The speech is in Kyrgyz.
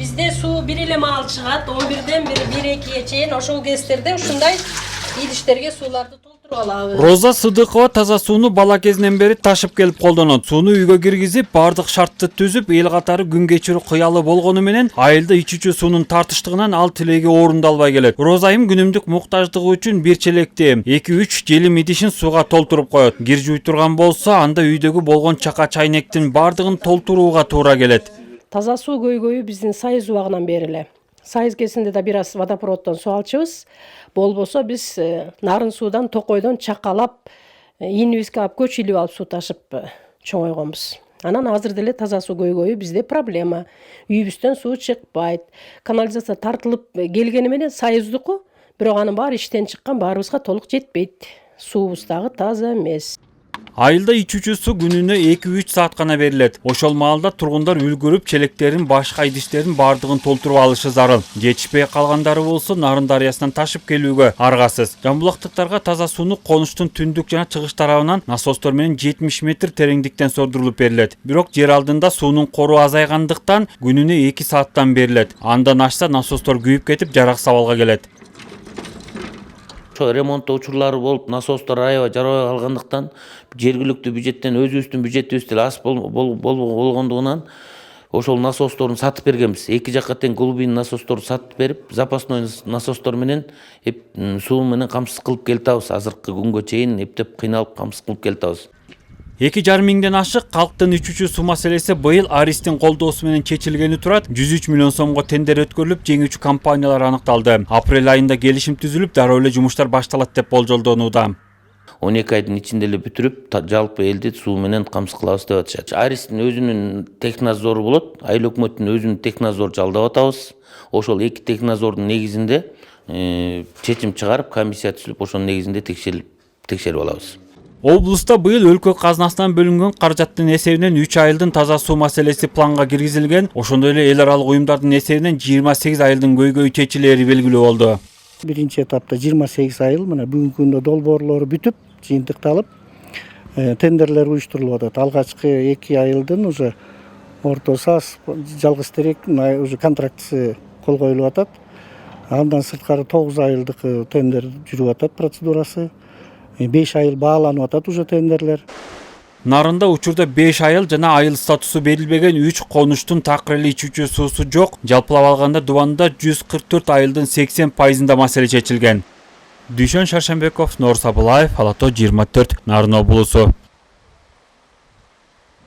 Bizde su bir ile mal çıgat, 11'den beri 1-2'ye çeyin, oşul kestirde uşunday idişlerge sulardı толтуруп алабыз. Роза Сыдыкова таза сууну бала кезинен бери ташып келип колдонот. Сууну үйгө киргизип, бардык шартты түзүп, эл катары күн кечирүү кыялы болгону менен айылда ичүүчү суунун тартыштыгынан ал тилеги орундалбай келет. Роза айым күнүмдүк муктаждыгы үчүн бир челекти 2-3 желим идишин сууга толтуруп коет. Кир жууй турган болсо, анда үйдөгү болгон чака чайнектин бардыгын толтурууга туура келет. Таза суу көйгөйү биздин сайыз убагынан бери эле. Сайыз кезинде да бир аз водопроводдон суу алчубуз. Болбосо биз нарын суудан токойдон чакалап, инибизге алып көч илип алып суу ташып чоңойгонбуз. Анан азыр деле таза суу көйгөйү бизде проблема. Үйүбүздөн суу чыкпайт. Канализация тартылып келгени менен сайыздыкы, бирок анын баары иштен чыккан, баарыбызга толук жетпейт. Суубуз дагы таза эмес. Айылда ичүүчү суу күнүнө 2-3 саат гана берилет. Ошол маалда тургундар үлгүрүп, челектерин, башка идиштерин бардыгын толтуруп алышы зарыл. Жетишпей калгандары болсо Нарын дарыясынан ташып келүүгө аргасыз. Жамбулактыктарга таза сууну конуштун түндүк жана чыгыш тарабынан насостор менен 70 метр тереңдиктен сордурулуп берилет. Бирок жер алдында суунун кору азайгандыктан күнүнө 2 сааттан берилет. Андан ашса насостор күйүп кетип, жарак сабалга келет. Ремонттоо учурлары болуп, насостор аябай жарабай калгандыктан жергиликтүү бюджеттен өзүбүздүн бюджетибиз деле аз болгондугунан ошол насосторун сатып бергенбиз. Эки жакка тең глубин насосторду сатып берип, запасной насостор менен суу менен камсыз кылып келатабыз. Азыркы күнгө чейин эптеп кыйналып камсыз кылып келатабыз. 2,5 миңден ашык калктын ичүүчү суу маселеси быйыл Аристин колдоосу менен чечилгени турат. 103 миллион сомго тендер өткөрүлүп, жеңүүчү компаниялар аныкталды. Апрель айында келишим түзүлүп, дароо эле жумуштар башталат деп болжолдонууда. 12 айдын ичинде эле бүтүрүп, жалпы элди суу менен камсыз кылабыз деп атышат. Аристин өзүнүн технадзору болот, айыл өкмөттүн өзүнүн технадзору жалдап атабыз. Ошол эки технадзордун негизинде чечим чыгарып, комиссия түзүлүп, ошонун негизинде текшерип алабыз. Облуста быйыл өлкө казынасынан бөлүнгөн каражаттын эсебинен 3 айылдын таза суу маселеси планга киргизилген. Ошондой эле эл аралык уюмдардын эсебинен 28 айылдын көйгөй чечилери белгилүү болду. Биринчи этапта 28 айыл мына бүгүнкү күндө долбоорлору бүтүп, жыйынтыкталып, тендерлер уюштурулуп атат. Алгачкы 2 айылдын уже ортосу жалгыз терек уже контрактысы кол коюлуп атат. Андан сырткары 9 айылдык тендер жүрүп атат процедурасы. 5 айыл бааланып атат уже тендерлер. Нарында учурда 5 айыл жана айыл статусу берилбеген 3 конуштун такыр эле ичүүчү суусу жок. Жалпылап алганда Дубанда 144 айылдын 80% маселе чечилген. Дүйшөн Шаршембеков, Нор Сабылаев, Ала Тоо 24, Нарын облусу.